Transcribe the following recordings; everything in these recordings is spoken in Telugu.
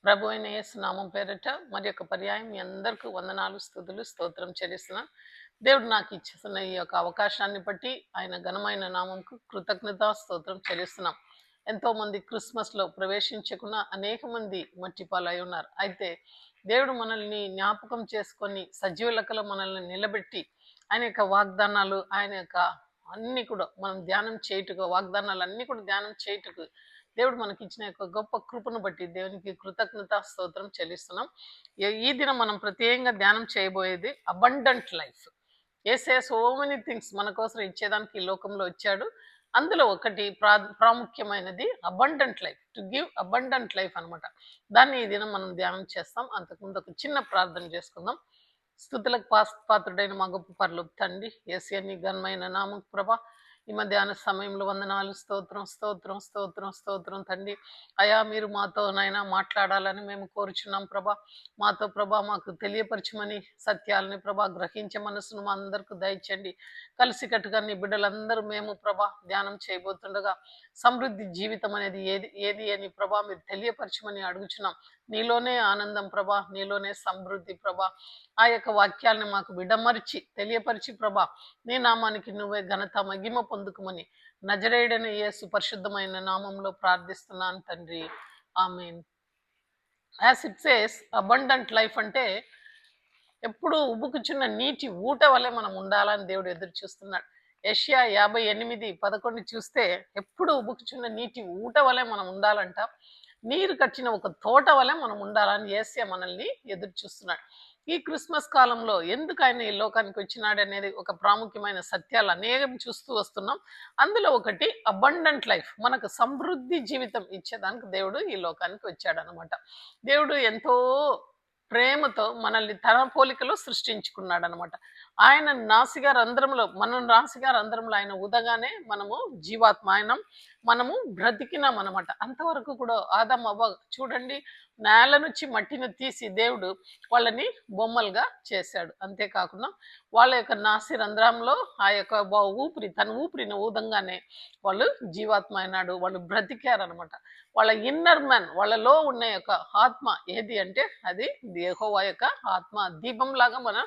ప్రభు అయిన యేసు నామం పేరిట మరి యొక్క పర్యాయం మీ అందరికీ వందనాలు, స్తుతులు, స్తోత్రం చెల్లిస్తున్నాను. దేవుడు నాకు ఇచ్చిన ఈ యొక్క అవకాశాన్ని బట్టి ఆయన ఘనమైన నామంకు కృతజ్ఞత స్తోత్రం చెల్లిస్తున్నాం. ఎంతో మంది క్రిస్మస్లో ప్రవేశించకుండా అనేక మంది మట్టి పాలై ఉన్నారు. అయితే దేవుడు మనల్ని జ్ఞాపకం చేసుకొని సజీవ లెక్కలో మనల్ని నిలబెట్టి ఆయన యొక్క వాగ్దానాలు, ఆయన యొక్క అన్ని కూడా మనం ధ్యానం చేయుటకు, వాగ్దానాలు అన్ని కూడా ధ్యానం చేయుటకు దేవుడు మనకి ఇచ్చిన యొక్క గొప్ప కృపను బట్టి దేవునికి కృతజ్ఞత స్తోత్రం చెల్లిస్తున్నాం. ఈ దినం మనం ప్రత్యేకంగా ధ్యానం చేయబోయేది అబండెంట్ లైఫ్. యేసయ్య సో మెనీ థింగ్స్ మన కోసం ఇచ్చేదానికి ఈ లోకంలో వచ్చాడు. అందులో ఒకటి ప్రాముఖ్యమైనది abundant life, to give abundant life అనమాట. దాన్ని ఈ దినం మనం ధ్యానం చేస్తాం. అంతకుముందు ఒక చిన్న ప్రార్థన చేసుకుందాం. స్తుతులకు పాత్రుడైన మా గొప్ప పరలోక తండ్రి, యేసయ్య నీ ఘనమైన నామం ప్రభా, ఈ మధ్యాహ్న సమయంలో వందనాలు, స్తోత్రం స్తోత్రం స్తోత్రం స్తోత్రం తండ్రి. అయా మీరు మాతో నైనా మాట్లాడాలని మేము కోరుచున్నాం ప్రభా. మాతో ప్రభా మాకు తెలియపరచమని సత్యాలని ప్రభా గ్రహించే మనసును మా అందరికి దయచండి. కలిసికట్టుగా నీ బిడ్డలందరూ మేము ప్రభా ధ్యానం చేయబోతుండగా సమృద్ధి జీవితం అనేది ఏది ఏది అని ప్రభా మీరు తెలియపరచమని అడుగుచున్నాం. నీలోనే ఆనందం ప్రభా, నీలోనే సమృద్ధి ప్రభా. ఆ యొక్క వాక్యాలను మాకు విడమర్చి తెలియపరిచి ప్రభా నీ నామానికి నువ్వే ఘనత మహిమ పొందుకుమని నజరేయుడైన యేసు పరిశుద్ధమైన నామంలో ప్రార్థిస్తున్నాను తండ్రి, ఆమేన్. As it says abundant life అంటే ఎప్పుడు ఉబుకుచున్న నీటి ఊట వలె మనం ఉండాలని దేవుడు ఎదురు చూస్తున్నాడు. యెషయా 58:11 చూస్తే ఎప్పుడు ఉబుకుచున్న నీటి ఊట వలె మనం ఉండాలంట. నీరు కట్టిన ఒక తోట వలె మనం ఉండాలని యేసయ్య మనల్ని ఎదురు చూస్తున్నాడు. ఈ క్రిస్మస్ కాలంలో ఎందుకు ఆయన ఈ లోకానికి వచ్చినాడు అనేది ఒక ప్రాముఖ్యమైన సత్యాలు అనేకం చూస్తూ వస్తున్నాం. అందులో ఒకటి అబండెంట్ లైఫ్, మనకు సమృద్ధి జీవితం ఇచ్చేదానికి దేవుడు ఈ లోకానికి వచ్చాడు అనమాట. దేవుడు ఎంతో ప్రేమతో మనల్ని తన పోలికలో సృష్టించుకున్నాడు అనమాట. ఆయన నాసిగా రంధ్రంలో, మనం నాసిగా రంధ్రంలో ఆయన ఉదగానే మనము జీవాత్మాయనం, మనము బ్రతికినాం అనమాట. అంతవరకు కూడా ఆదాం అవ్వ చూడండి, నేల నుంచి మట్టిని తీసి దేవుడు వాళ్ళని బొమ్మలుగా చేశాడు. అంతేకాకుండా వాళ్ళ యొక్క నాసి రంధ్రంలో ఆ యొక్క ఊపిరి, తన ఊపిరిని ఊదంగానే వాళ్ళు జీవాత్మ అయినాడు, వాళ్ళు బ్రతికారనమాట. వాళ్ళ ఇన్నర్ మ్యాన్, వాళ్ళలో ఉన్న యొక్క ఆత్మ ఏది అంటే అది యెహోవా యొక్క ఆత్మ దీపంలాగా మన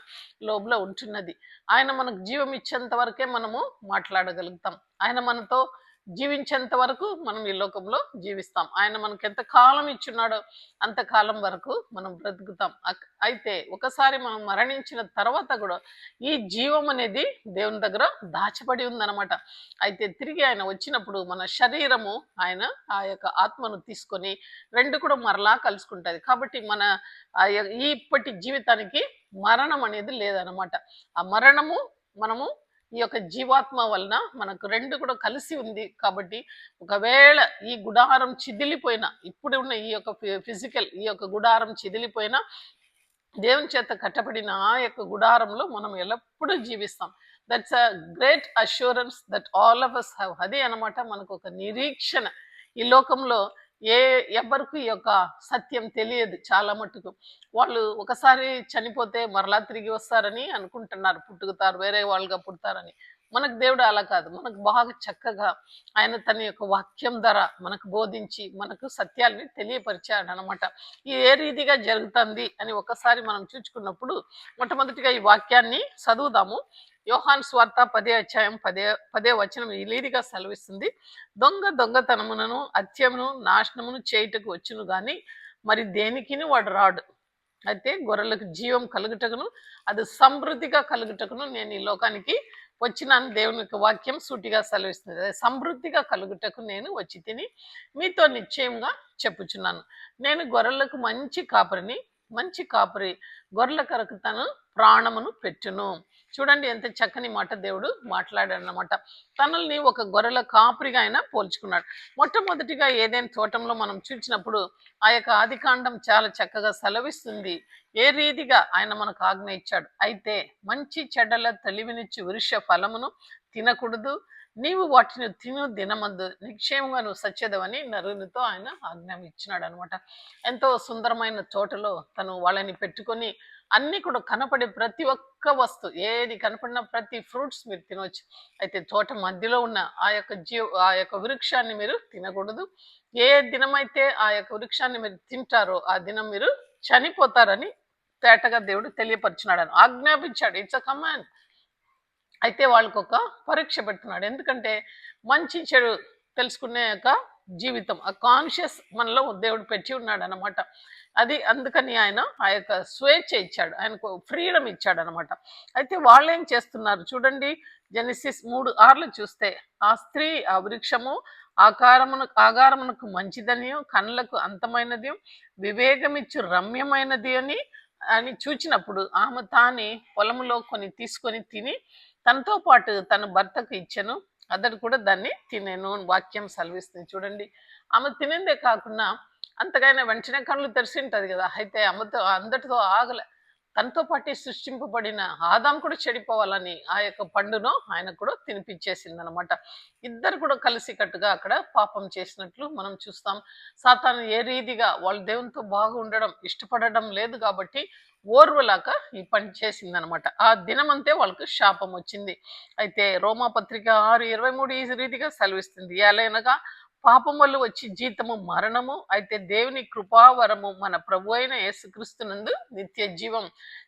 లోపల ఉంటున్నది. ఆయన మనకు జీవం ఇచ్చేంత వరకే మనము మాట్లాడగలుగుతాం. ఆయన మనతో జీవించేంత వరకు మనం ఈ లోకంలో జీవిస్తాం. ఆయన మనకు ఎంత కాలం ఇచ్చున్నాడో అంతకాలం వరకు మనం బ్రతుకుతాం. అయితే ఒకసారి మనం మరణించిన తర్వాత కూడా ఈ జీవం అనేది దేవుని దగ్గర దాచబడి ఉందన్నమాట. అయితే తిరిగి ఆయన వచ్చినప్పుడు మన శరీరము ఆయన ఆ యొక్క ఆత్మను తీసుకొని రెండు కూడా మరలా కలుసుకుంటుంది. కాబట్టి మన ఇప్పటి జీవితానికి మరణం అనేది లేదనమాట. ఆ మరణము మనము ఈ యొక్క జీవాత్మ వలన మనకు రెండు కూడా కలిసి ఉంది. కాబట్టి ఒకవేళ ఈ గుడారం చిదిలిపోయినా, ఇప్పుడు ఉన్న ఈ యొక్క ఫిజికల్ ఈ యొక్క గుడారం చిదిలిపోయినా దేవుని చేత కట్టబడిన ఆ యొక్క గుడారంలో మనం ఎల్లప్పుడూ జీవిస్తాం. That's a great assurance that all of us have. అదే అనమాట మనకు ఒక నిరీక్షణ. ఈ లోకంలో ఎవరికి ఈ యొక్క సత్యం తెలియదు. చాలా మట్టుకు వాళ్ళు ఒకసారి చనిపోతే మరలా తిరిగి వస్తారని అనుకుంటున్నారు, పుట్టుకుతారు, వేరే వాళ్ళుగా పుడతారని. మనకు దేవుడు అలా కాదు. మనకు బాగా చక్కగా ఆయన తన యొక్క వాక్యం ద్వారా మనకు బోధించి మనకు సత్యాల్ని తెలియపరిచాడు అనమాట. ఇది ఏ రీతిగా జరుగుతుంది అని ఒకసారి మనం చూసుకున్నప్పుడు మొట్టమొదటిగా ఈ వాక్యాన్ని చదువుదాము. యోహాను స్వార్త 10 వచనం ఈ రీతిగా సెలవిస్తుంది. దొంగతనమును హత్యమును నాశనమును చేయుటకు వచ్చును గాని మరి దేనికిని వాడు రాడు. అయితే గొర్రెలకు జీవం కలుగుటకును అది సమృద్ధిగా కలుగుటకును నేను ఈ లోకానికి వచ్చినాను. దేవుని యొక్క వాక్యం సూటిగా సెలవిస్తుంది. అదే సమృద్ధిగా కలుగుటకు నేను వచ్చి తిని మీతో నిశ్చయంగా చెప్పుచున్నాను. నేను గొర్రెలకు మంచి కాపరి గొర్రెల కొరకు తను ప్రాణమును పెట్టును. చూడండి ఎంత చక్కని మాట దేవుడు మాట్లాడాడనమాట. తనల్ని ఒక గొర్రెల కాపరిగా ఆయన పోల్చుకున్నాడు. మొట్టమొదటిగా ఏదైనా తోటంలో మనం చూసినప్పుడు ఆ యొక్క ఆదికాండం చాలా చక్కగా సెలవిస్తుంది ఏ రీతిగా ఆయన మనకు ఆజ్ఞ ఇచ్చాడు. అయితే మంచి చెడ్డల తెలివినిచ్చి వృక్ష ఫలమును తినకూడదు, నీవు వాటిని తిను దినమందు నిక్షేమంగా నువ్వు సచ్చేదవని నరునితో ఆయన ఆజ్ఞ ఇచ్చినాడు అనమాట. ఎంతో సుందరమైన తోటలో తను వాళ్ళని పెట్టుకొని అన్ని కూడా కనపడే ప్రతి ఒక్క వస్తువు ఏది కనపడిన ప్రతి ఫ్రూట్స్ మీరు తినవచ్చు. అయితే తోట మధ్యలో ఉన్న ఆ యొక్క వృక్షాన్ని మీరు తినకూడదు. ఏ దినమైతే ఆ యొక్క వృక్షాన్ని మీరు తింటారో ఆ దినం మీరు చనిపోతారని తేటగా దేవుడు తెలియపరిచినాడు, ఆజ్ఞాపించాడు. It's a command. అయితే వాళ్ళకు ఒక పరీక్ష పెడుతున్నాడు. ఎందుకంటే మంచి చెడు తెలుసుకునే యొక్క జీవితం, ఆ కాన్షియస్ మనలో దేవుడు పెట్టి ఉన్నాడు అనమాట. అది అందుకని ఆయన ఆ యొక్క స్వేచ్ఛ ఇచ్చాడు, ఆయనకు ఫ్రీడమ్ ఇచ్చాడు అనమాట. అయితే వాళ్ళు ఏం చేస్తున్నారు చూడండి, జెనిసిస్ 3:6 చూస్తే, ఆ స్త్రీ ఆ వృక్షము ఆగారమునకు మంచిదని, కళ్ళకు అంతమైనది, వివేకమిచ్చు రమ్యమైనది అని చూచినప్పుడు ఆమె తానే పొలములో కొన్ని తీసుకొని తిని తనతో పాటు తన భర్తకు ఇచ్చెను, అతడు కూడా దాన్ని తినేను వాక్యం సెలవిస్తుంది. చూడండి, ఆమె తినిందే కాకుండా అంతకైనా వెంటనే కళ్ళు తెరిచి ఉంటది కదా. అయితే ఆమెతో అందటితో ఆగలే, తనతో పాటు సృష్టింపబడిన ఆదాం కూడా చెడిపోవాలని ఆ యొక్క పండును ఆయన కూడా తినిపించేసింది అనమాట. ఇద్దరు కూడా కలిసి కట్టుగా అక్కడ పాపం చేసినట్లు మనం చూస్తాం. సాతాను ఏ రీతిగా వాళ్ళు దేవునితో బాగా ఉండడం ఇష్టపడడం లేదు కాబట్టి ఓర్వలాక ఈ పని చేసిందనమాట. ఆ దినమంతే వాళ్ళకు శాపం వచ్చింది. అయితే రోమాపత్రిక 6:23 ఈ రీతిగా సెలవిస్తుంది, ఎలయనగా పాపం వల్ల వచ్చి జీతము మరణము, అయితే దేవుని కృపావరము మన ప్రభు అయిన యేసుక్రీస్తునందు నిత్య జీవం.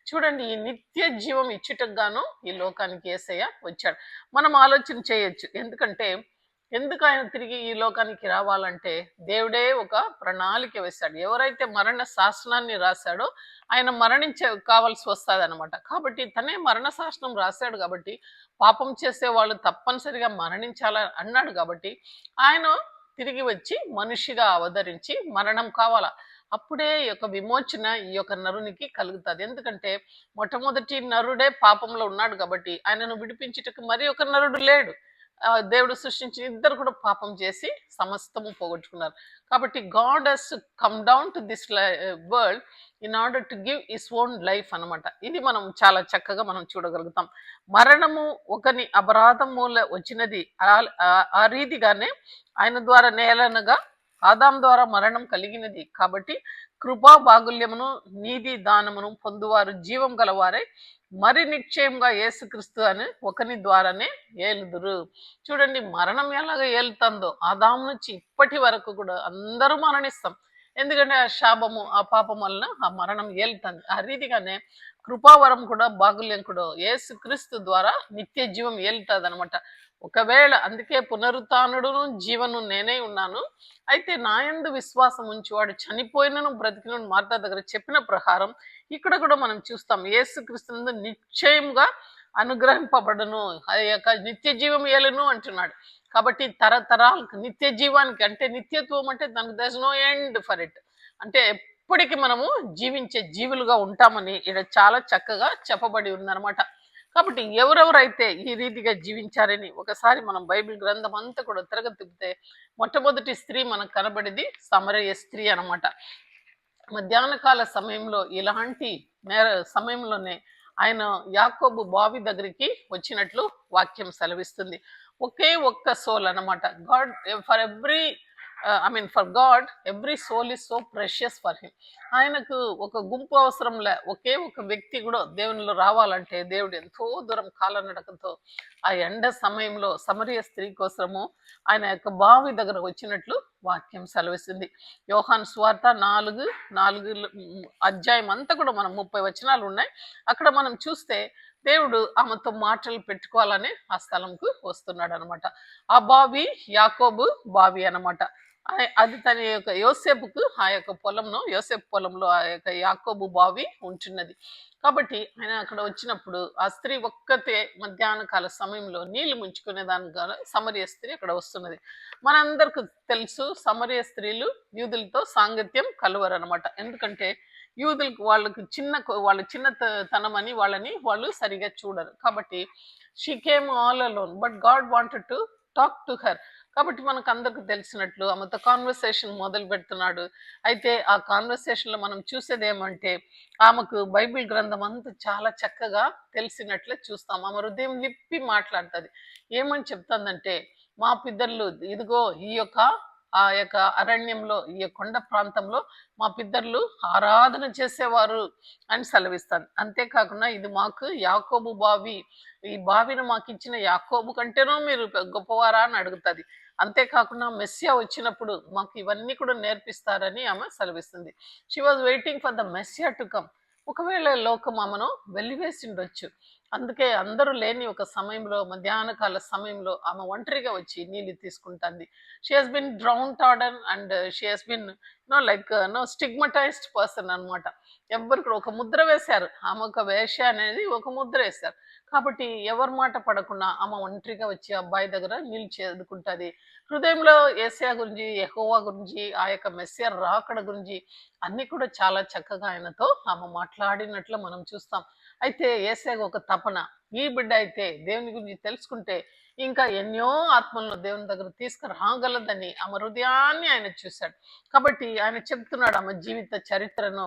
చూడండి, ఈ నిత్య జీవం ఇచ్చుటకు గాను ఈ లోకానికి యేసయ్య వచ్చాడు. మనం ఆలోచన చేయొచ్చు, ఎందుకు ఆయన తిరిగి ఈ లోకానికి రావాలంటే దేవుడే ఒక ప్రణాళిక వేశాడు. ఎవరైతే మరణ శాసనాన్ని రాశాడో ఆయన కావాల్సి వస్తుంది అనమాట. కాబట్టి తనే మరణ శాసనం రాశాడు కాబట్టి పాపం చేసే వాళ్ళు తప్పనిసరిగా మరణించాలని అన్నాడు కాబట్టి ఆయన తిరిగి వచ్చి మనిషిగా అవతరించి మరణం కావాలా, అప్పుడే ఈ యొక్క విమోచన ఈ యొక్క నరునికి కలుగుతుంది. ఎందుకంటే మొట్టమొదటి నరుడే పాపంలో ఉన్నాడు కాబట్టి ఆయనను విడిపించుటకు మరి ఒక నరుడు లేడు. దేవుడు సృష్టించిన ఇద్దరు కూడా పాపం చేసి సమస్తము పోగొట్టుకున్నారు. కాబట్టి God has come down to this world in order to give is own life అనమాట. ఇది మనం చాలా చక్కగా మనం చూడగలుగుతాం. మరణము ఒకని అపరాధం మూల వచ్చినది, ఆ రీతిగానే ఆయన ద్వారా నేలనగా ఆదాం ద్వారా మరణం కలిగినది. కాబట్టి కృపా బాగుల్యమును నీతి దానమును పొందువారు జీవం గలవారే మరి నిశ్చయంగా యేసుక్రీస్తు అని ఒకని ద్వారానే ఏలుదురు. చూడండి, మరణం ఎలాగ ఏలుతుందో ఆదాం నుంచి ఇప్పటి వరకు కూడా అందరూ మరణిస్తాం. ఎందుకంటే ఆ శాపము ఆ పాపం వలన ఆ మరణం ఏలుతుంది. ఆ రీతిగానే కృపావరం కూడా బాగుల్యం కూడా యేసుక్రీస్తు ద్వారా నిత్య జీవం ఏలుతుంది అనమాట. ఒకవేళ అందుకే పునరుత్నుడును జీవను నేనే ఉన్నాను, అయితే నా యందు విశ్వాసం ఉంచి వాడు చనిపోయినను బ్రతికిన మార్తా దగ్గర చెప్పిన ప్రకారం ఇక్కడ కూడా మనం చూస్తాం, యేసుక్రీస్తు నిశ్చయంగా అనుగ్రహింపబడను, ఆ యొక్క నిత్య జీవం ఏలును అంటున్నాడు. కాబట్టి తరతరాలకు నిత్య జీవానికి అంటే నిత్యత్వం అంటే దానికి there is no end for it, అంటే ఎప్పటికీ మనము జీవించే జీవులుగా ఉంటామని ఇక్కడ చాలా చక్కగా చెప్పబడి ఉందన్నమాట. కాబట్టి ఎవరెవరైతే ఈ రీతిగా జీవించారని ఒకసారి మనం బైబిల్ గ్రంథం అంతా కూడా తిప్పితే మొట్టమొదటి స్త్రీ మనకు కనబడేది సమరయ స్త్రీ అనమాట. మధ్యాహ్న కాల సమయంలో ఇలాంటి సమయంలోనే ఆయన యాకోబు బావి దగ్గరికి వచ్చినట్లు వాక్యం సెలవిస్తుంది. ఒకే ఒక్క సోల్ అనమాట. God for every for God every soul is so precious for him. ఆయనకు ఒక గుంపు అవసరంలే, ఒకే ఒక వ్యక్తి కూడా దేవునిలో రావాలంటే దేవుడు ఎంతో దూరం కాలనడకతో ఆ ఎండ సమయంలో సమరయ స్త్రీ కోసము ఆయన యొక్క బావి దగ్గర వచ్చినట్లు వాక్యం సెలవిస్తుంది. యోహాను సువార్త 4 అధ్యాయం అంతా కూడా మనం 30 వచనాలు ఉన్నాయి. అక్కడ మనం చూస్తే దేవుడు ఆమెతో మాటలు పెట్టుకోవాలని ఆ స్థలంకు వస్తున్నాడు అనమాట. ఆ బావి యాకోబు బావి అనమాట. అది తన యొక్క యోసేపుకు ఆ యొక్క యోసేపు పొలంలో ఆ యొక్క యాకోబు బావి ఉంటున్నది. కాబట్టి ఆయన అక్కడ వచ్చినప్పుడు ఆ స్త్రీ ఒక్కతే మధ్యాహ్న కాల సమయంలో నీళ్లు ముంచుకునే దాని సమరయ స్త్రీ అక్కడ వస్తున్నది. మనందరికి తెలుసు, సమరయ స్త్రీలు యూదులతో సాంగత్యం కలవరు అనమాట. ఎందుకంటే యూదులకు వాళ్ళ చిన్నతనం అని వాళ్ళు సరిగా చూడరు. కాబట్టి she came all alone, but God wanted to talk to her. కాబట్టి మనకు అందరికి తెలిసినట్లు ఆమెతో కాన్వర్సేషన్ మొదలు పెడుతున్నాడు. అయితే ఆ కాన్వర్సేషన్లో మనం చూసేది ఏమంటే ఆమెకు బైబిల్ గ్రంథం అంతా చాలా చక్కగా తెలిసినట్లే చూస్తాం. ఆమె హృదయం విప్పి మాట్లాడుతుంది. ఏమని చెప్తుందంటే, మా పితరులు ఇదిగో ఈ యొక్క ఆ యొక్క అరణ్యంలో ఈ కొండ ప్రాంతంలో మా పితరులు ఆరాధన చేసేవారు అని సెలవిస్తాను. అంతేకాకుండా ఇది మాకు యాకోబు బావి, ఈ బావిని మాకు ఇచ్చిన యాకోబు కంటేనో మీరు గొప్పవారా అని అడుగుతుంది. అంతేకాకుండా మెస్సియా వచ్చినప్పుడు మాకు ఇవన్నీ కూడా నేర్పిస్తారని ఆమె సెలవిస్తుంది. She was waiting for the Messiah to come. ఒకవేళ లోకం ఆమెను వెలివేసిండొచ్చు. అందుకే అందరూ లేని ఒక సమయంలో, మధ్యాహ్న కాల సమయంలో ఆమె ఒంటరిగా వచ్చి నీళ్ళు తీసుకుంటుంది. She has been downtrodden and she has been like stigmatised person అనమాట. ఎవ్వరు కూడా ఒక ముద్ర వేశారు, ఆమె ఒక వేశ్య అనేది ఒక ముద్ర వేశారు. కాబట్టి ఎవరి మాట పడకుండా ఆమె ఒంటరిగా వచ్చి అబ్బాయి దగ్గర నీళ్ళు చేదుకుంటుంది. హృదయంలో ఏసయా గురించి, యెహోవా గురించి, ఆ యొక్క మెస్సియా రాకడ గురించి అన్ని కూడా చాలా చక్కగా ఆయనతో ఆమె మాట్లాడినట్లు మనం చూస్తాం. అయితే ఏసయ్యకు ఒక తపన, ఈ బిడ్డ అయితే దేవుని గురించి తెలుసుకుంటే ఇంకా ఎన్నో ఆత్మలను దేవుని దగ్గర తీసుకురాగలదని ఆమె హృదయాన్ని ఆయన చూశాడు. కాబట్టి ఆయన చెప్తున్నాడు ఆమె జీవిత చరిత్రను.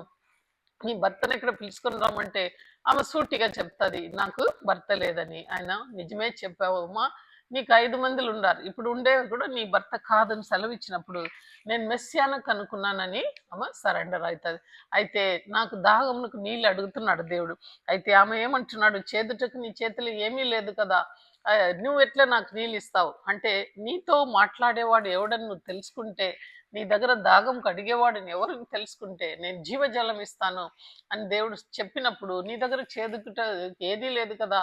నీ భర్తను ఇక్కడ పిలుచుకొని రమ్మంటే ఆమె సూటిగా చెప్తుంది, నాకు భర్త లేదని. ఆయన నిజమే చెప్పావమ్మా, నీకు 5 మందిలు ఉన్నారు, ఇప్పుడు ఉండేవి కూడా నీ భర్త కాదని సెలవిచ్చినప్పుడు నేను మెస్సియాను కనుక్కున్నానని ఆమె సరెండర్ అవుతుంది. అయితే నాకు దాహమునకు నీళ్ళు అడుగుతున్నాడు దేవుడు. అయితే ఆమె ఏమంటున్నాడు, చేదుటకు నీ చేతులు ఏమీ లేదు కదా, నువ్వు ఎట్లా నాకు నీళ్ళు ఇస్తావు అంటే, నీతో మాట్లాడేవాడు ఎవడని నువ్వు తెలుసుకుంటే, నీ దగ్గర దాగం కడిగేవాడిని ఎవరిని తెలుసుకుంటే నేను జీవజలం ఇస్తాను అని దేవుడు చెప్పినప్పుడు, నీ దగ్గర చేదుకుట ఏదీ లేదు కదా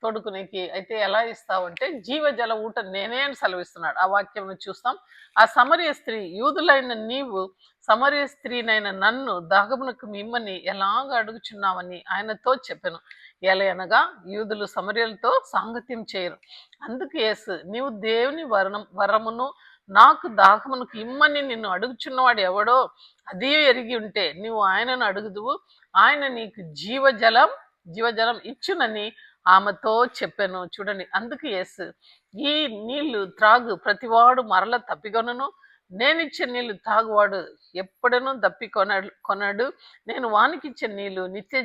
తోడుకునేకి, అయితే ఎలా ఇస్తావు అంటే జీవజల ఊట నేనే అని సెలవిస్తున్నాడు. ఆ వాక్యం చూస్తాం. ఆ సమరయ స్త్రీ, యూదులైన నీవు సమరయ స్త్రీనైన నన్ను దాగమునకు మిమ్మని ఎలాగ అడుగుచున్నావని ఆయనతో చెప్పాను. ఎలయనగా యూదులు సమరయులతో సాంగత్యం చేయరు. అందుకు యేసు, నీవు దేవుని వరమును నాకు దాహమునకు ఇమ్మని నిన్ను అడుగుచున్నవాడు ఎవడో అది ఎరిగి ఉంటే నీవు ఆయనను అడుగుదువు, ఆయన నీకు జీవజలం ఇచ్చునని ఆమెతో చెప్పాను. చూడండి, అందుకు యేసు, ఈ నీళ్లు త్రాగు ప్రతివాడు మరల తప్పికొనను, నేనిచ్చే నీళ్లు తాగువాడు ఎప్పుడనూ కొనడు. నేను వానికిచ్చే నీళ్లు నిత్య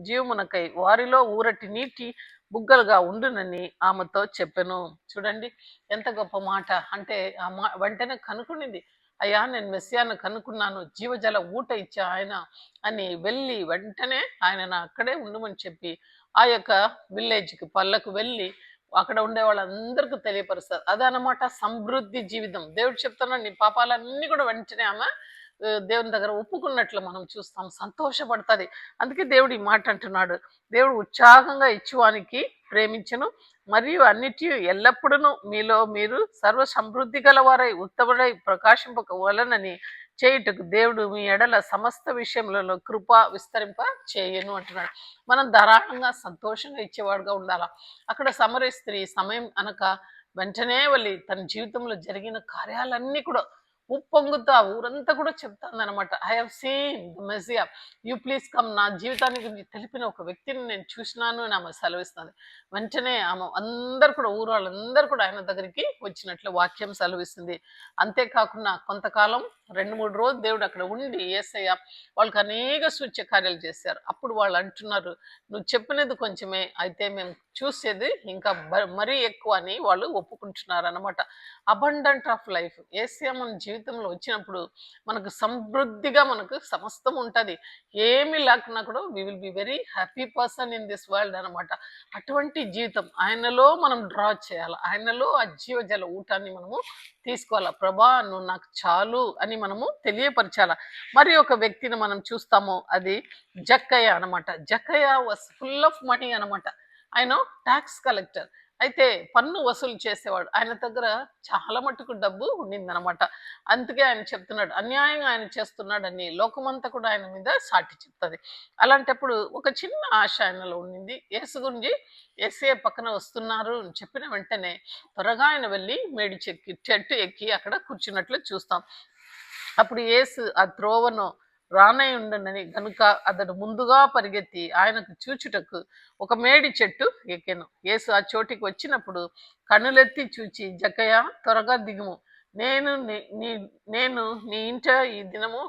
జీవమునకై వారిలో ఊరటి నీటి బుగ్గలుగా ఉండునని ఆమెతో చెప్పాను. చూడండి ఎంత గొప్ప మాట అంటే, ఆ వెంటనే కనుక్కునింది, అయ్యా నేను మెస్సియాను కనుక్కున్నాను, జీవజల ఊట ఇచ్చా ఆయన అని వెళ్ళి వెంటనే ఆయన అక్కడే ఉండమని చెప్పి ఆ యొక్క విలేజ్కి పళ్ళకు వెళ్ళి అక్కడ ఉండే వాళ్ళందరికీ తెలియపరుస్తారు. అదనమాట సమృద్ధి జీవితం. దేవుడు చెప్తున్నాడు, నీ పాపాలన్నీ కూడా వెంటనే ఆమె దేవుని దగ్గర ఒప్పుకున్నట్లు మనం చూస్తాం, సంతోషపడుతుంది. అందుకే దేవుడు ఈ మాట అంటున్నాడు, దేవుడు ఉత్సాహంగా ఇచ్చువానికి ప్రేమించను, మరియు అన్నిటి ఎల్లప్పుడూ మీలో మీరు సర్వ సమృద్ధి గలవారై ఉత్తముడై ప్రకాశింపవలనని చేయుటకు దేవుడు మీ ఎడల సమస్త విషయములలో కృప విస్తరింప చేయను అంటున్నాడు. మనం ధారాళంగా సంతోషంగా ఇచ్చేవాడుగా ఉండాలా. అక్కడ సమరయ స్త్రీ సమయం అనక వెంటనే వెళ్ళి తన జీవితంలో జరిగిన కార్యాలన్నీ కూడా ఉప్పొంగుతా ఊరంతా కూడా చెప్తాను అనమాట. I have seen the Messiah, you please come. నా జీవితాన్ని గురించి తెలిపిన ఒక వ్యక్తిని నేను చూసినాను అని ఆమె సెలవిస్తుంది. వెంటనే ఆమె అందరు కూడా ఊరు వాళ్ళందరూ కూడా ఆయన దగ్గరికి వచ్చినట్లు వాక్యం సెలవిస్తుంది. అంతేకాకుండా కొంతకాలం 2-3 రోజులు దేవుడు అక్కడ ఉండి యేసయ్య వాళ్ళకి అనేక సూచ్య కార్యాలు చేశారు. అప్పుడు వాళ్ళు అంటున్నారు, నువ్వు చెప్పినది కొంచెమే, అయితే మేము చూసేది ఇంకా మరీ ఎక్కువ అని వాళ్ళు ఒప్పుకుంటున్నారు అనమాట. అబండెంట్ ఆఫ్ లైఫ్ యేసయ్య మన జీవితంలో వచ్చినప్పుడు మనకు సమృద్ధిగా మనకు సమస్తం ఉంటుంది. ఏమి లేకున్నా కూడా we will be very happy person in this world అనమాట. అటువంటి జీవితం ఆయనలో మనం డ్రా చేయాలి. ఆయనలో ఆ జీవజల ఊటాన్ని మనము తీసుకోవాలా. ప్రభా నువ్వు నాకు చాలు అని మనము తెలియపరచాల. మరి ఒక వ్యక్తిని మనం చూస్తాము, అది జక్కయ్య అనమాట. జక్కయ్య వాస్ ఫుల్ ఆఫ్ మనీ అనమాట. ఆయన ట్యాక్స్ కలెక్టర్, అయితే పన్ను వసూలు చేసేవాడు. ఆయన దగ్గర చాలా మట్టుకు డబ్బు ఉండిందనమాట. అందుకే ఆయన చెప్తున్నాడు, అన్యాయంగా ఆయన చేస్తున్నాడని లోకమంతా కూడా ఆయన మీద సాటి చెప్తుంది. అలాంటప్పుడు ఒక చిన్న ఆశ ఆయనలో ఉండింది. యేసు గురించి యేసయ్య పక్కన వస్తున్నారు అని చెప్పిన వెంటనే త్వరగా ఆయన వెళ్ళి చెట్టు ఎక్కి అక్కడ కూర్చున్నట్లు చూస్తాం. అప్పుడు యేసు ఆ త్రోవను రానై ఉండనని గనుక అతడు ముందుగా పరిగెత్తి ఆయనకు చూచుటకు ఒక మేడి చెట్టు ఎక్కెను. యేసు ఆ చోటికి వచ్చినప్పుడు కన్నులెత్తి చూచి, జక్కయ్య, త్వరగా దిగుము, నేను నేను నీ ఇంట ఈ దినము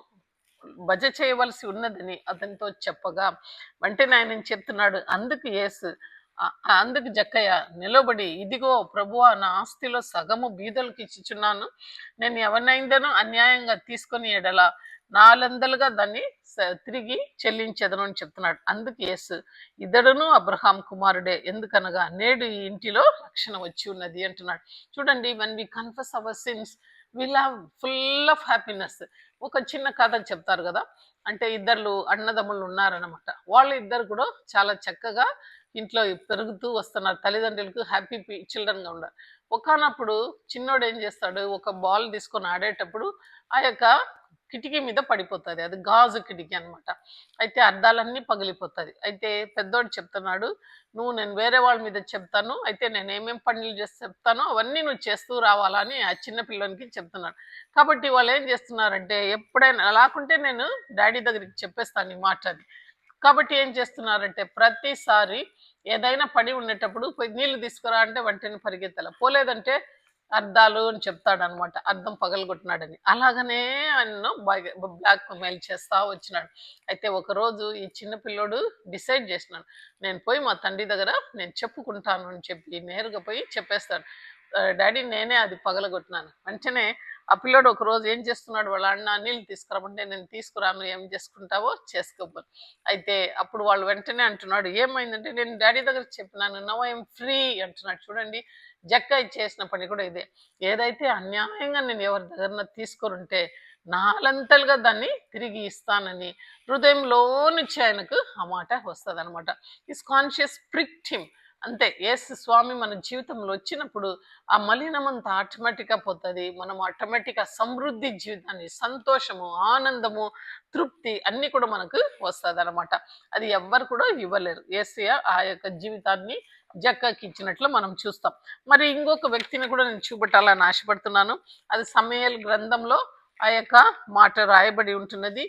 భజ చేయవలసి ఉన్నదని అతనితో చెప్పగా, వెంటనే ఆయన చెప్తున్నాడు. అందుకు యేసు అందుకు జక్కయ్య నిలబడి, ఇదిగో ప్రభువా, నా ఆస్తిలో సగము బీదలకు ఇచ్చుచున్నాను. నేను ఎవరినైందనో అన్యాయంగా తీసుకొని ఎడల నాలందలుగా దాన్ని తిరిగి చెల్లించెదను అని చెప్తున్నాడు. అందుకు యేసు, ఇతడును అబ్రహాం కుమారుడే, ఎందుకనగా నేడు ఈ ఇంటిలో రక్షణ వచ్చి ఉన్నది అంటున్నాడు. చూడండి, when we confess our sins will have full of happiness. ఒక చిన్న కథ చెప్తారు కదా, అంటే ఇద్దరు అన్నదమ్ములు ఉన్నారనమాట. వాళ్ళు ఇద్దరు కూడా చాలా చక్కగా ఇంట్లో పెరుగుతూ వస్తున్నారు, తల్లిదండ్రులకు హ్యాపీ చిల్డ్రన్గా ఉన్నారు. ఒకనప్పుడు చిన్నోడు ఏం చేస్తాడు, ఒక బాల్ తీసుకొని ఆడేటప్పుడు ఆ యొక్క కిటికీ మీద పడిపోతుంది. అది గాజు కిటికీ అనమాట. అయితే అద్దాలన్నీ పగిలిపోతుంది. అయితే పెద్దోడు చెప్తున్నాడు, నేను వేరే వాళ్ళ మీద చెప్తాను, అయితే నేను ఏమేం పనులు చేసి చెప్తానో అవన్నీ నువ్వు చేస్తూ రావాలని ఆ చిన్న పిల్లలకి చెప్తున్నాడు. కాబట్టి వాళ్ళు ఏం చేస్తున్నారంటే, ఎప్పుడైనా అలాకుంటే నేను డాడీ దగ్గరికి చెప్పేస్తాను ఈ మాట అని. కాబట్టి ఏం చేస్తున్నారంటే, ప్రతిసారి ఏదైనా పని ఉండేటప్పుడు పోయి నీళ్లు తీసుకురా అంటే వెంటనే పరిగెత్తాల, పోలేదంటే అద్దాలు అని చెప్తాడు అనమాట, అద్దం పగలగొట్టినాడని. అలాగనే ఆయన బ్లాక్ మెయిల్ చేస్తా వచ్చినాడు. అయితే ఒకరోజు ఈ చిన్న పిల్లోడు డిసైడ్ చేసినాడు, నేను పోయి మా తండ్రి దగ్గర నేను చెప్పుకుంటాను అని చెప్పి నేరుగా పోయి చెప్పేస్తాడు, డాడీ నేనే అది పగలగొట్టినాను. వెంటనే ఆ పిల్లోడు ఒక రోజు ఏం చేస్తున్నాడు, వాళ్ళ అన్న నీళ్ళు తీసుకురామంటే, నేను తీసుకురాను, ఏం చేసుకుంటావో చేసుకోబో. అయితే అప్పుడు వాళ్ళు వెంటనే అంటున్నాడు, ఏమైందంటే, నేను డాడీ దగ్గర చెప్పినాను, నవ్ ఐఎమ్ ఫ్రీ అంటున్నాడు. చూడండి, జక్కయ్య చేసిన పని కూడా ఇదే. ఏదైతే అన్యాయంగా నేను ఎవరి దగ్గర తీసుకురుంటే నాలంతలుగా దాన్ని తిరిగి ఇస్తానని హృదయంలో నుంచి ఆయనకు ఆ మాట వస్తుంది అనమాట. His conscience pricked him. అంతే, యేసు స్వామి మన జీవితంలో వచ్చినప్పుడు ఆ మలినమంతా ఆటోమేటిక్గా పోతుంది. మనం ఆటోమేటిక్గా సమృద్ధి జీవితాన్ని, సంతోషము, ఆనందము, తృప్తి అన్నీ కూడా మనకు వస్తుంది అనమాట. అది ఎవ్వరు కూడా ఇవ్వలేరు. యేసయ్య ఆ యొక్క జీవితాన్ని జక్కకి ఇచ్చినట్లు మనం చూస్తాం. మరి ఇంకొక వ్యక్తిని కూడా నేను చూపెట్టాలని ఆశపడుతున్నాను. అది సమూయేలు గ్రంథంలో ఆ యొక్క మాట రాయబడి ఉంటున్నది.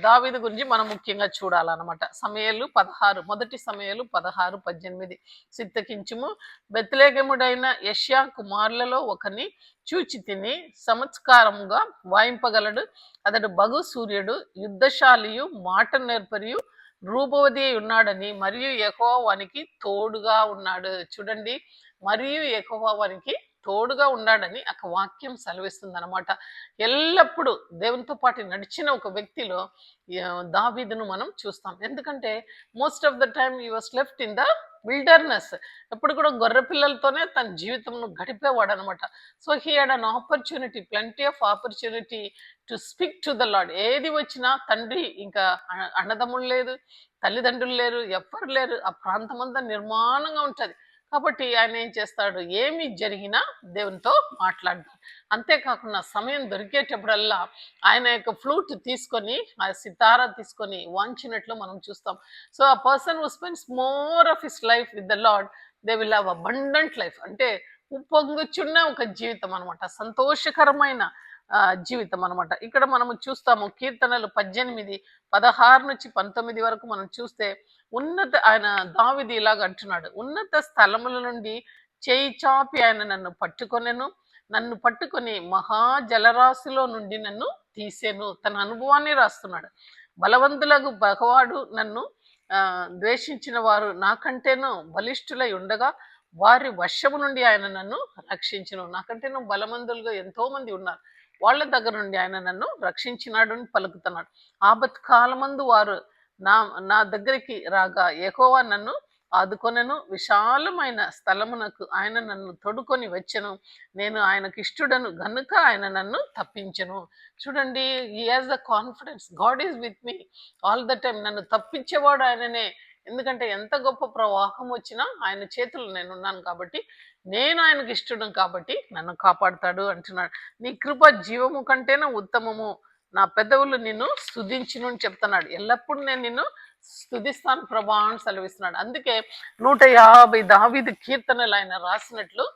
దావీదు గురించి మనం ముఖ్యంగా చూడాలన్నమాట. సమూయేలు 16, మొదటి సమూయేలు 16:18. సిద్ధకించుము, బెత్లెహేముడైన యెషయా కుమారులలో ఒకని చూచి తిని చమత్కారముగా వాయింపగలడు. అతడు బగు సూర్యుడు, యుద్ధశాలియు, మాట నేర్పరియు, రూపవతి ఉన్నాడని, మరియు యెహోవా వానికి తోడుగా ఉన్నాడు. చూడండి, మరియు యెహోవా వానికి తోడుగా ఉన్నాడని ఒక వాక్యం సెలవిస్తుంది అనమాట. ఎల్లప్పుడూ దేవునితో పాటు నడిచిన ఒక వ్యక్తిలో దావీదును మనం చూస్తాం. ఎందుకంటే most of the time he was left in the wilderness. ఎప్పుడు కూడా గొర్రె పిల్లలతోనే తన జీవితంను గడిపేవాడు అనమాట. So he had an opportunity, plenty of opportunity to speak to the lord. ఏది వచ్చినా తండ్రి, ఇంకా అన్నదమ్ములు లేదు, తల్లిదండ్రులు లేరు, ఎవ్వరు లేరు, ఆ ప్రాంతం అంతా నిర్మాణంగా ఉంటుంది. కాబట్టి ఆయన ఏం చేస్తాడు, ఏమి జరిగినా దేవునితో మాట్లాడతాడు. అంతేకాకుండా సమయం దొరికేటప్పుడల్లా ఆయన యొక్క ఫ్లూట్ తీసుకొని, ఆ సితారా తీసుకొని వాంచినట్లు మనం చూస్తాం. సో ఆ person who spends more of his life with the lord, they will have abundant life. అంటే ఉప్పొంగుచున్న ఒక జీవితం అనమాట, సంతోషకరమైన జీవితం అనమాట. ఇక్కడ మనము చూస్తాము కీర్తనలు 18, 16-19 వరకు మనం చూస్తే, ఆయన దావీదు ఇలాగ అంటున్నాడు, ఉన్నత స్థలముల నుండి చేయి చాపి ఆయన నన్ను పట్టుకొని మహా జలరాశిలో నుండి నన్ను తీసేను. తన అనుభవాన్ని రాస్తున్నాడు. బలవంతులకు భగవాడు నన్ను ద్వేషించిన వారు నాకంటేనూ బలిష్ఠులై ఉండగా వారి వశము నుండి ఆయన నన్ను రక్షించును. నాకంటేనూ బలవంతులుగా ఎంతో మంది ఉన్నారు, వాళ్ళ దగ్గర నుండి ఆయన నన్ను రక్షించినాడు అని పలుకుతున్నాడు. ఆపత్కాలమందు వారు నా దగ్గరికి రాగా యెహోవా నన్ను ఆదుకొనెను. విశాలమైన స్థలమునకు ఆయన నన్ను తొడుకొని వచ్చెను. నేను ఆయనకి ఇష్టడను గనుక ఆయన నన్ను తప్పించెను. చూడండి, he has the confidence, God is with me all the time. నన్ను తప్పించేవాడు ఆయననే. ఎందుకంటే ఎంత గొప్ప ప్రవాహం వచ్చినా ఆయన చేతులు నేను ఉన్నాను కాబట్టి, నేను ఆయనకి ఇష్టడం కాబట్టి నన్ను కాపాడుతాడు అంటున్నాడు. నీ కృప జీవము కంటేనే ఉత్తమము, నా పెదవులు నిన్ను స్తుతించును అని చెప్తున్నాడు. ఎల్లప్పుడూ నేను నిన్ను స్తుతిస్తాను ప్రభా అని సెలవిస్తున్నాడు. అందుకే 150 దావీదు కీర్తనలు ఆయన రాసినట్లు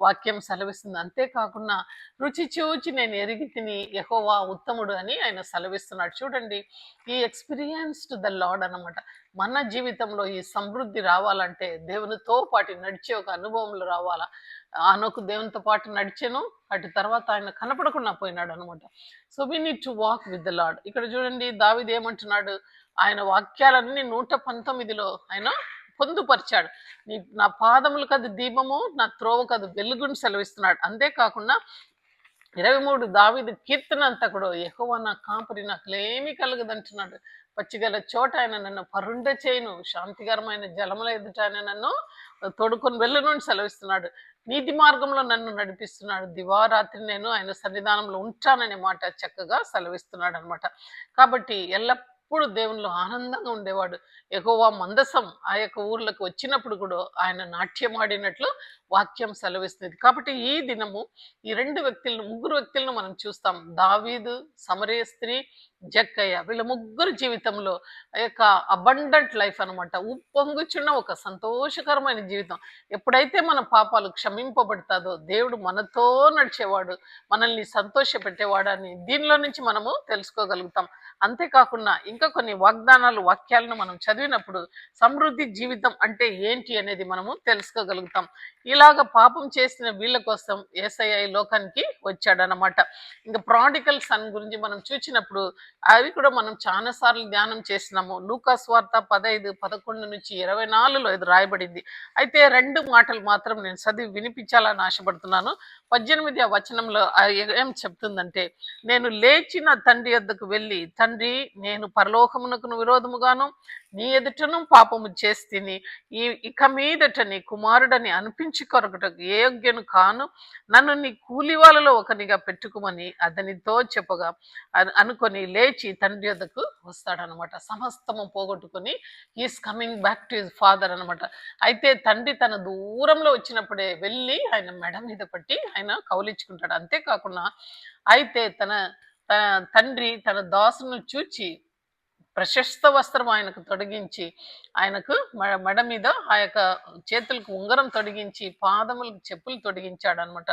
వాక్యం సెలవిస్తుంది. అంతేకాకుండా రుచి చూచి నేను ఎరిగి తిని యెహోవా ఉత్తముడు అని ఆయన సెలవిస్తున్నాడు. చూడండి, ఈ ఎక్స్పీరియన్స్డ్ ద లార్డ్ అన్నమాట. మన జీవితంలో ఈ సమృద్ధి రావాలంటే దేవునితో పాటు నడిచే ఒక అనుభవంలో రావాలా. ఆనోకు దేవునితో పాటు నడిచెను, అటు తర్వాత ఆయన కనపడకుండా పోయినాడు అనమాట. So we need to walk with the lord. ఇక్కడ చూడండి, దావీదు ఏమంటున్నాడు, ఆయన వాక్యాలన్నీ 119లో ఆయన పొందుపరిచాడు. నా పాదములు కది దీపము, నా త్రోవ కది వెలుగుని సెలవిస్తున్నాడు. అంతేకాకుండా 23 దావీదు కీర్తన అంతా కూడా యెహోవా నా కాపరి, నాకు ఏమీ కలగదంటున్నాడు. పచ్చిగల చోట ఆయన నన్ను పరుండ చేయను, శాంతికరమైన జలముల ఎదుట ఆయన నన్ను తోడుకొని వెళ్ళను అని సెలవిస్తున్నాడు. నీతి మార్గంలో నన్ను నడిపిస్తున్నాడు, దివారాత్రి నేను ఆయన సన్నిధానంలో ఉంటాననే మాట చక్కగా సెలవిస్తున్నాడు అనమాట. కాబట్టి ఎల్లప్పుడూ దేవునిలో ఆనందంగా ఉండేవాడు. యెహోవా మందసం ఆ యొక్క ఊర్లకు వచ్చినప్పుడు కూడా ఆయన నాట్యమాడినట్లు వాక్యం సెలవిస్తుంది. కాబట్టి ఈ దినము ఈ ముగ్గురు వ్యక్తులను మనం చూస్తాం. దావీదు, సమరయ స్త్రీ, జక్కయ్య, వీళ్ళ ముగ్గురు జీవితంలో ఆ యొక్క అబండెంట్ లైఫ్ అనమాట. ఉప్పొంగుచున్న ఒక సంతోషకరమైన జీవితం. ఎప్పుడైతే మన పాపాలు క్షమింపబడతాదో దేవుడు మనతో నడిచేవాడు, మనల్ని సంతోష పెట్టేవాడు అని దీనిలో నుంచి మనము తెలుసుకోగలుగుతాం. అంతేకాకుండా ఇంకా కొన్ని వాక్యాలను మనం చదివినప్పుడు సమృద్ధి జీవితం అంటే ఏంటి అనేది మనము తెలుసుకోగలుగుతాం. ఇలాగ పాపం చేసిన వీళ్ళ కోసం యేసయ్య ఈ లోకానికి వచ్చాడనమాట. ఇంకా ప్రాడికల్ సన్ గురించి మనం చూసినప్పుడు అవి కూడా మనం చాలా సార్లు ధ్యానం చేసినాము. లూకా సువార్త 15:11-24 ఇది రాయబడింది. అయితే 2 మాటలు మాత్రం నేను చదివి వినిపించాలని ఆశపడుతున్నాను. 18వ వచనంలో ఏం చెప్తుందంటే, నేను లేచిన తండ్రి వద్దకు వెళ్ళి, తండ్రి, నేను పరలోకమునకు విరోధముగాను నీ ఎదుటను పాపము చేస్తిని, ఇక మీదట నీ కుమారుడని అనిపించుకొనటకు ఏ యోగ్యను కాను, నన్ను నీ కూలి వాళ్ళలో ఒకనిగా పెట్టుకోమని అతనితో చెప్పగా అనుకొని లేచి తండ్రి వద్దకు వస్తాడనమాట. సమస్తము పోగొట్టుకొని he's coming back to his father అనమాట. అయితే తండ్రి తన దూరంలో వచ్చినప్పుడే వెళ్ళి ఆయన మెడ మీద పట్టి ఆయన కౌలించుకుంటాడు. అంతేకాకుండా అయితే తన తన తండ్రి తన దాసును చూచి ప్రశస్త వస్త్రం ఆయనకు తొడిగించి, ఆయనకు మెడ మీద ఆ యొక్క చేతులకు ఉంగరం తొడిగించి, పాదములకు చెప్పులు తొడిగించాడు అనమాట.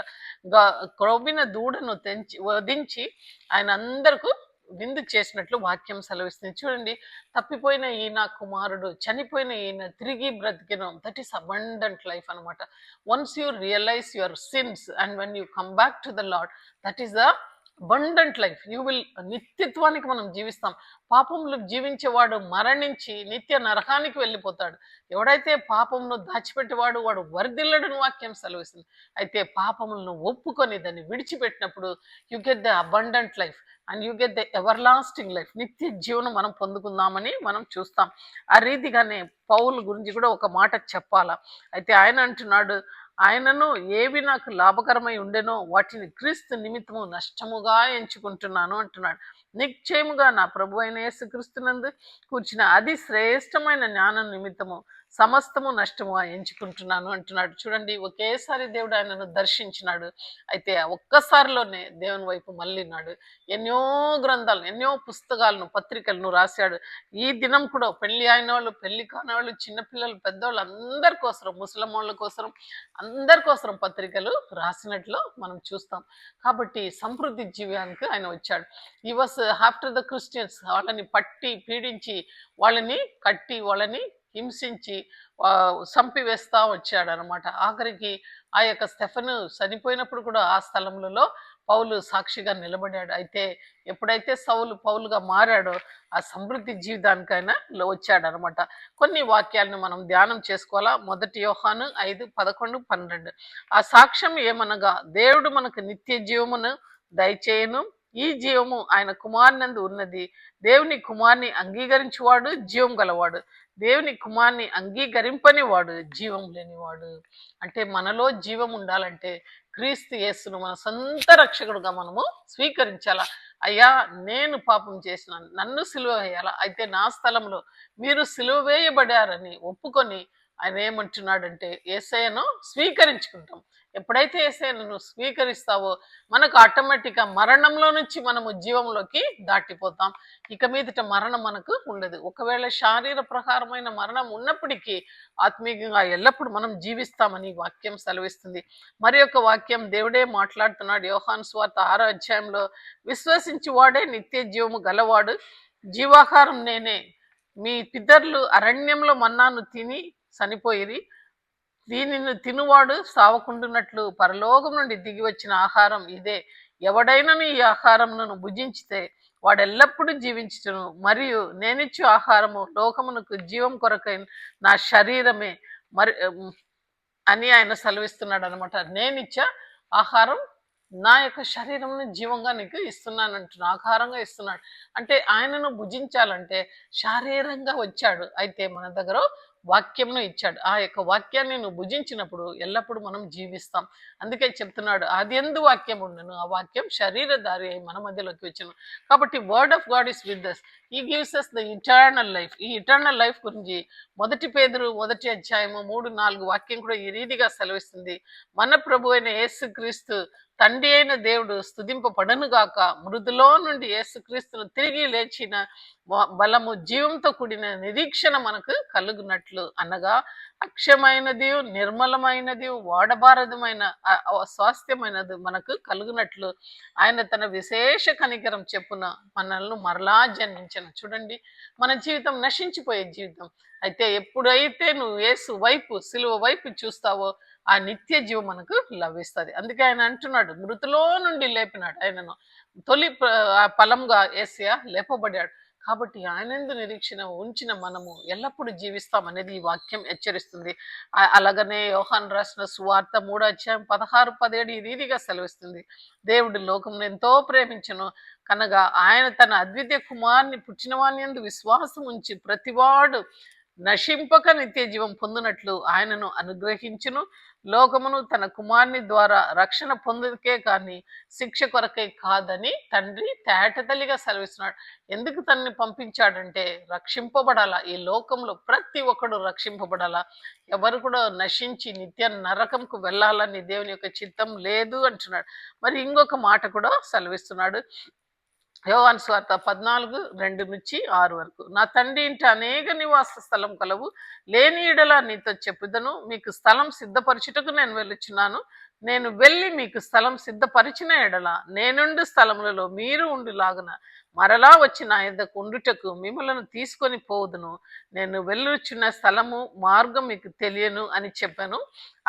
క్రొవ్విన దూడను వధించి ఆయన అందరికీ విందు చేసినట్లు వాక్యం సెలవిస్తుంది. చూడండి, తప్పిపోయిన ఈయన కుమారుడు, చనిపోయిన ఈయన తిరిగి బ్రతికిన. దట్ ఈస్ అబండెంట్ లైఫ్ అనమాట. Once you realise your sins and when you come back to the lord, that is the abundant life. You will నిత్యత్వానికి మనం జీవిస్తాం. పాపంలో జీవించేవాడు మరణించి నిత్య నరకానికి వెళ్ళిపోతాడు. ఎవడైతే పాపంను దాచిపెట్టేవాడు వాడు వర్ధిల్లడని వాక్యం సెలవిస్తుంది. అయితే పాపములను ఒప్పుకొని దాన్ని విడిచిపెట్టినప్పుడు you get the abundant life and you get the everlasting life. నిత్య జీవనం మనం పొందుకుందామని మనం చూస్తాం. ఆ రీతిగానే పౌలు గురించి కూడా ఒక మాట చెప్పాలా. అయితే ఆయన అంటున్నాడు, ఆయనను ఏవి నాకు లాభకరమై ఉండెనో వాటిని క్రీస్తు నిమిత్తము నష్టముగా ఎంచుకుంటున్నాను అంటున్నాడు. నిశ్చయముగా నా ప్రభు అయిన యేసుక్రీస్తునందు కూర్చిన అది శ్రేష్టమైన జ్ఞానం నిమిత్తము సమస్తము నష్టముగా ఎంచుకుంటున్నాను అంటున్నాడు. చూడండి, ఒకేసారి దేవుడు ఆయనను దర్శించినాడు. అయితే ఒక్కసారిలోనే దేవుని వైపు మళ్ళీనాడు. ఎన్నో గ్రంథాలు, ఎన్నో పుస్తకాలను, పత్రికలను రాశాడు. ఈ దినం కూడా పెళ్లి అయిన వాళ్ళు, పెళ్లి కాని వాళ్ళు, చిన్నపిల్లలు, పెద్దవాళ్ళు అందరి కోసం, ముసలమ్మోళ్ళ కోసం, అందరి కోసం పత్రికలు రాసినట్లు మనం చూస్తాం. కాబట్టి సమృద్ధి జీవానికి ఆయన వచ్చాడు. ఈ వాస్ ఆఫ్టర్ ద క్రిస్టియన్స్. వాళ్ళని పట్టి పీడించి, వాళ్ళని కట్టి, వాళ్ళని హింసించి చంపివేస్తా వచ్చాడు అనమాట. ఆఖరికి ఆ యొక్క స్టెఫెను చనిపోయినప్పుడు కూడా ఆ స్థలములలో పౌలు సాక్షిగా నిలబడాడు. అయితే ఎప్పుడైతే సౌలు పౌలుగా మారాడో ఆ సమృద్ధి జీవితానికైనా వచ్చాడనమాట. కొన్ని వాక్యాలను మనం ధ్యానం చేసుకోవాలా. 1 యోహాను 5:11-12. ఆ సాక్ష్యం ఏమనగా, దేవుడు మనకు నిత్య జీవమును దయచేయను, ఈ జీవము ఆయన కుమారునందు ఉన్నది. దేవుని కుమార్ని అంగీకరించేవాడు జీవం గలవాడు, దేవుని కుమార్ని అంగీకరింపని వాడు జీవం లేనివాడు. అంటే మనలో జీవం ఉండాలంటే క్రీస్తు యేసును మన సొంత రక్షకుడుగా మనము స్వీకరించాలా. అయ్యా, నేను పాపం చేసినాను, నన్ను సిలువ వేయాలా, అయితే నా స్థలంలో మీరు సిలువ వేయబడారని ఒప్పుకొని ఆయన ఏమంటున్నాడంటే యేసయ్యను స్వీకరించుకుంటాం. ఎప్పుడైతే యేసయ్యను నువ్వు స్వీకరిస్తావో మనకు ఆటోమేటిక్గా మరణంలో నుంచి మనము జీవంలోకి దాటిపోతాం. ఇక మీదట మరణం మనకు ఉండదు. ఒకవేళ శారీర ప్రకారమైన మరణం ఉన్నప్పటికీ ఆత్మీయంగా ఎల్లప్పుడూ మనం జీవిస్తామని వాక్యం సెలవిస్తుంది. మరి యొక్క వాక్యం దేవుడే మాట్లాడుతున్నాడు. యోహాను సువార్త 6వ అధ్యాయంలో విశ్వసించి వాడే నిత్య జీవము గలవాడు, జీవాహారం నేనే. మీ పితరులు అరణ్యంలో మన్నాను తిని చనిపోయిరి, దీనిని తినువాడు సావకుండునట్లు పరలోకం నుండి దిగి వచ్చిన ఆహారం ఇదే. ఎవడైనను ఈ ఆహారమును భుజించితే వాడెల్లప్పుడూ జీవించును. మరియు నేనిచ్చు ఆహారము లోకమునకు జీవం కొరకై నా శరీరమే మరి అని ఆయన సెలవిస్తున్నాడు అనమాట. నేనిచ్చే ఆహారం నా యొక్క శరీరంను జీవంగా నీకు ఇస్తున్నాను అంటున్నా, ఆహారంగా ఇస్తున్నాడు. అంటే ఆయనను భుజించాలంటే శారీరంగా వచ్చాడు, అయితే మన దగ్గర వాక్యంను ఇచ్చాడు. ఆ యొక్క వాక్యాన్ని నువ్వు భుజించినప్పుడు ఎల్లప్పుడూ మనం జీవిస్తాం. అందుకే చెప్తున్నాడు, అది ఎందు వాక్యం ఉండను, ఆ వాక్యం శరీరధారి అయి మన మధ్యలోకి వచ్చాను. కాబట్టి word of God is with us. ఈ gives us the eternal life. ఈ ఇటర్నల్ లైఫ్ గురించి 1 పేతురు 1వ అధ్యాయము 3-4 వాక్యం కూడా ఈ రీతిగా సెలవిస్తుంది. మన ప్రభు అయిన యేసుక్రీస్తు తండ్రి అయిన దేవుడు స్తుతింపబడను గాక. మృదులో నుండి యేసుక్రీస్తును తిరిగి లేచిన బలము జీవంతో కూడిన నిరీక్షణ మనకు కలుగునట్లు, అనగా అక్షయమైనది, నిర్మలమైనది, వాడబారదమైన స్వాస్థ్యమైనది మనకు కలుగునట్లు ఆయన తన విశేష కనికరం చెప్పున మనల్ని మరలా జన్మించను. చూడండి, మన జీవితం నశించిపోయే జీవితం. అయితే ఎప్పుడైతే నువ్వు యేసు వైపు, సిలువ వైపు చూస్తావో ఆ నిత్య జీవం మనకు లభిస్తుంది. అందుకే ఆయన అంటున్నాడు, మృతులో నుండి లేపినాడు ఆయనను. తొలి ఫలంగా యేసయ్య లేపబడ్డాడు. కాబట్టి ఆయనందు నిరీక్షణ ఉంచిన మనము ఎల్లప్పుడూ జీవిస్తామనేది ఈ వాక్యం హెచ్చరిస్తుంది. అలాగనే యోహాను రాసిన సువార్త 3వ అధ్యాయం 16-17 ఈ రీతిగా సెలవిస్తుంది. దేవుడు లోకం ఎంతో ప్రేమించను కనగా ఆయన తన అద్వితీయ కుమారుని పుట్టినవాని యందు విశ్వాసం ఉంచి ప్రతివాడు నశింపక నిత్య జీవం పొందినట్లు ఆయనను అనుగ్రహించును. లోకమును తన కుమారుని ద్వారా రక్షణ పొందుకే కానీ శిక్ష కొరకై కాదని తండ్రి తేటతల్లిగా సెలవిస్తున్నాడు. ఎందుకు తనని పంపించాడంటే రక్షింపబడాలా. ఈ లోకంలో ప్రతి ఒక్కడు రక్షింపబడాలా. ఎవరు కూడా నశించి నిత్య నరకంకు వెళ్ళాలని దేవుని యొక్క చిత్తం లేదు అంటున్నాడు. మరి ఇంకొక మాట కూడా సెలవిస్తున్నాడు. యోహాను సువార్త 14:2-6 వరకు. నా తండ్రి ఇంట అనేక నివాస స్థలం కలవు, లేని యెడల నీతో చెప్పుదను. మీకు స్థలం సిద్ధపరచుటకు నేను వెళ్ళుచున్నాను. నేను వెళ్ళి మీకు స్థలం సిద్ధపరిచిన ఎడల నేనుండు స్థలములలో మీరు ఉండులాగున మరలా వచ్చి నా యొద్దకు ఉండుటకు మిమ్మలను తీసుకొని పోదును. నేను వెళ్ళుచున్న స్థలము మార్గం మీకు తెలియను అని చెప్పాను.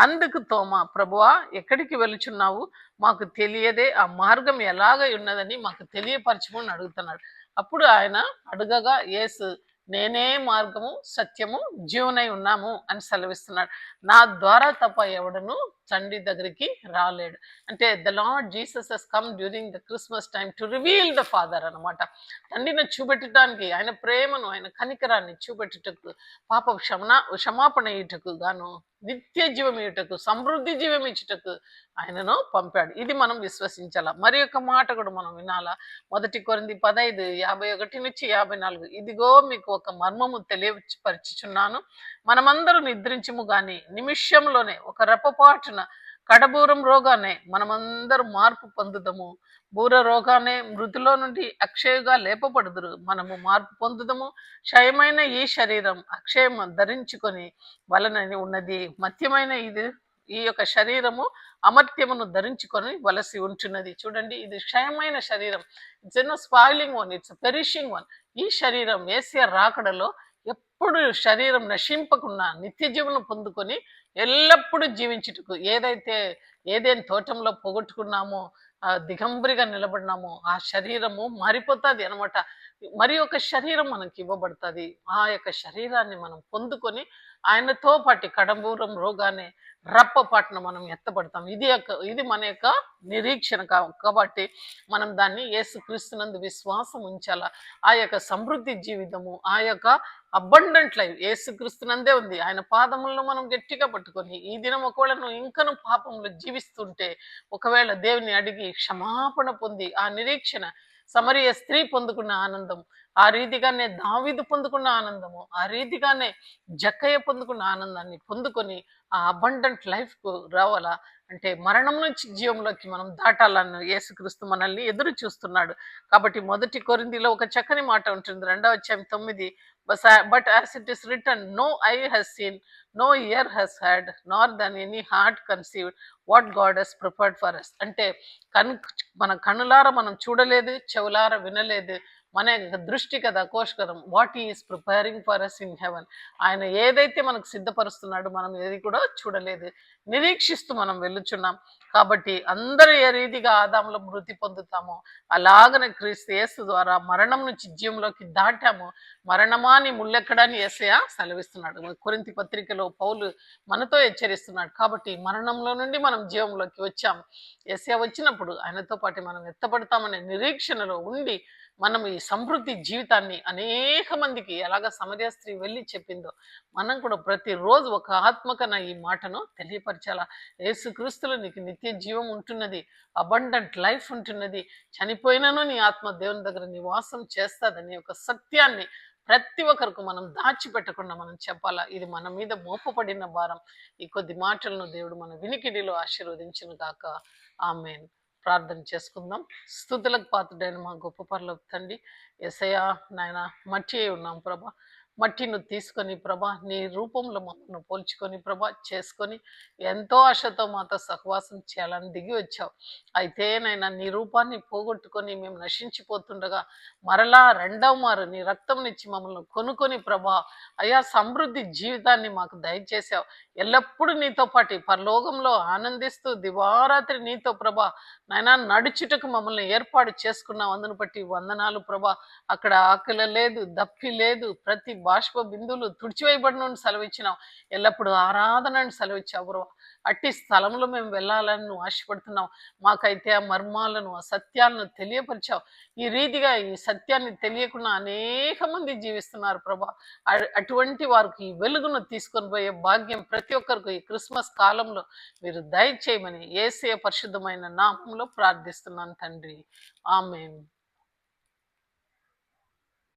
అందుకు తోమా, ప్రభువా ఎక్కడికి వెళుచున్నావు, మాకు తెలియదే, ఆ మార్గం ఎలాగ ఉన్నదని మాకు తెలియపరచమని అడుగుతున్నాడు. అప్పుడు ఆయన అడగగా యేసు, నేనే మార్గము సత్యము జీవనై ఉన్నాము అని సెలవిస్తున్నాడు. నా ద్వారా తప్ప ఎవడను తండ్రి దగ్గరికి రాలేడు. అంటే the lord Jesus has come during the Christmas time to reveal the father అనమాట. తండ్రిని చూపెట్టడానికి, ఆయన ప్రేమను, ఆయన కనికరాన్ని చూపెట్టుటకు, పాప క్షమాపణ ఇయుటకు గాను, నిత్య జీవం ఇయుటకు, సమృద్ధి జీవం ఇచ్చుటకు ఆయనను పంపాడు. ఇది మనం విశ్వసించాలా. మరి యొక్క మాట కూడా మనం వినాలా. 1 కొరింథీ 15:51-54. ఇదిగో మీకు ఒక మర్మము తెలియపరచుచున్నాను. మనమందరూ నిద్రించము గాని నిమిషంలోనే, ఒక రెప్పపాటున, కడబూరం రోగానే మనమందరూ మార్పు పొందుదము. బూర రోగానే మృతులో నుండి అక్షయగా లేపబడుదురు. మనము మార్పు పొందుదము. క్షయమైన ఈ శరీరం అక్షయం ధరించుకొని వలనని ఉన్నది. మత్యమైన ఈ యొక్క శరీరము అమర్త్యమును ధరించుకొని వలసి ఉంటున్నది. చూడండి, ఇది క్షయమైన శరీరం. It's an spoiling one, it's perishing one. ఈ శరీరం యేసయ్య రాకడలో ఎప్పుడు శరీరం నశింపకుండా నిత్య జీవనం పొందుకొని ఎల్లప్పుడూ జీవించుటకు, ఏదైతే ఏదైనా తోటంలో పోగొట్టుకున్నామో, దిగంబరిగా నిలబడినామో ఆ శరీరము మారిపోతుంది అనమాట. మరి ఒక శరీరం మనకి ఇవ్వబడుతుంది. ఆ యొక్క శరీరాన్ని మనం పొందుకొని ఆయనతో పాటు కడబూరం రోగానే రప్పపాటున మనం ఎత్తబడతాం. ఇది మన యొక్క నిరీక్షణ. కాబట్టి మనం దాన్ని యేసుక్రీస్తునందు విశ్వాసం ఉంచాలా. ఆ యొక్క సమృద్ధి జీవితము, ఆ యొక్క అబండెంట్ లైఫ్ యేసుక్రీస్తునందే ఉంది. ఆయన పాదములను మనం గట్టిగా పట్టుకొని ఈ దినం ఒకవేళ నువ్వు ఇంకను పాపంలో జీవిస్తుంటే, ఒకవేళ దేవుని అడిగి క్షమాపణ పొంది ఆ నిరీక్షణ సమరయ స్త్రీ పొందుకున్న ఆనందం, ఆ రీతిగానే దావీదు పొందుకున్న ఆనందము, ఆ రీతిగానే జక్కయ్య పొందుకున్న ఆనందాన్ని పొందుకొని ఆ అబండెంట్ లైఫ్ కు రావాలా అంటే మరణం నుంచి జీవంలోకి మనం దాటాలని యేసుక్రీస్తు మనల్ని ఎదురు చూస్తున్నాడు. కాబట్టి మొదటి కొరింథీలో ఒక చక్కని మాట ఉంటుంది, 2:9. But as it is written, no eye has seen, no ear has heard, nor then any heart conceived what God has prepared for us. అంటే కన్ మన కనులార మనం చూడలేదు, చెవులార వినలేదు, మన యొక్క దృష్టి కదా కోశకరం, what is preparing for us in heaven. ఆయన ఏదైతే మనకు సిద్ధపరుస్తున్నాడో మనం ఏది కూడా చూడలేదు, నిరీక్షిస్తూ మనం వెళ్ళుచున్నాం. కాబట్టి అందరూ ఏ రీతిగా ఆదాములో మృతి పొందుతామో అలాగనే క్రీస్తు యేసు ద్వారా మరణం నుంచి జీవంలోకి దాటాము. మరణమాని ముళ్ళెక్కడాన్ని యేసయ్య సెలవిస్తున్నాడు. కొరింథీ పత్రికలో పౌలు మనతో హెచ్చరిస్తున్నాడు. కాబట్టి మరణంలో నుండి మనం జీవంలోకి వచ్చాము. యేసయ్య వచ్చినప్పుడు ఆయనతో పాటు మనం ఎత్తపడతామనే నిరీక్షణలో ఉండి మనం ఈ సమృద్ధి జీవితాన్ని అనేక మందికి ఎలాగ సమరయ స్త్రీ వెళ్ళి చెప్పిందో మనం కూడా ప్రతిరోజు ఒక ఆత్మకన ఈ మాటను తెలియపరచాలా. యేసుక్రీస్తులో నీకు నిత్య జీవం ఉంటున్నది, అబండెంట్ లైఫ్ ఉంటున్నది, చనిపోయినను నీ ఆత్మ దేవుని దగ్గర నివాసం చేస్తుందని ఒక సత్యాన్ని ప్రతి ఒక్కరికి మనం దాచిపెట్టకుండా మనం చెప్పాలా. ఇది మన మీద మోపబడిన భారం. ఈ కొద్ది మాటలను దేవుడు మన వినికిడిలో ఆశీర్వదించును గాక. ఆమేన్. ప్రార్థన చేసుకుందాం. స్తుతులకు పాత్రుడైన మా గొప్ప పరలోక తండ్రి, యేసయ్యా నాయన, మట్టి అయి ఉన్నాం ప్రభా. మట్టిని తీసుకొని ప్రభా నీ రూపంలో మమ్మల్ని పోల్చుకొని ప్రభా చేసుకొని ఎంతో ఆశతో మాతో సహవాసం చేయాలని దిగి వచ్చావు. అయితే నైనా నీ రూపాన్ని పోగొట్టుకొని మేము నశించిపోతుండగా మరలా రెండవ మారు నీ రక్తంనిచ్చి మమ్మల్ని కొనుక్కొని ప్రభా అయా సమృద్ధి జీవితాన్ని మాకు దయచేసావు. ఎల్లప్పుడూ నీతో పాటు పరలోకంలో ఆనందిస్తూ దివారాత్రి నీతో ప్రభా నాయనా నడుచుటకు మమ్మల్ని ఏర్పాటు చేసుకున్నావు. అందును బట్టి వందనాలు ప్రభా. అక్కడ ఆకలి లేదు, దప్పి లేదు, ప్రతి బాష్ప బిందువులు తుడిచివేయబడినని సెలవిచ్చినావు. ఎల్లప్పుడూ ఆరాధనని సెలవిచ్చావు ప్రభా. అట్టి స్థలంలో మేము వెళ్ళాలని నువ్వు ఆశపడుతున్నావు. మాకైతే ఆ మర్మాలను, ఆ సత్యాలను తెలియపరిచావు. ఈ రీతిగా ఈ సత్యాన్ని తెలియకుండా అనేక మంది జీవిస్తున్నారు ప్రభా. అటువంటి వారికి ఈ వెలుగును తీసుకొని పోయే భాగ్యం ప్రతి ఒక్కరికి ఈ క్రిస్మస్ కాలంలో మీరు దయచేయమని యేసయ్య పరిశుద్ధమైన నామంలో ప్రార్థిస్తున్నాను తండ్రి. ఆమేన్.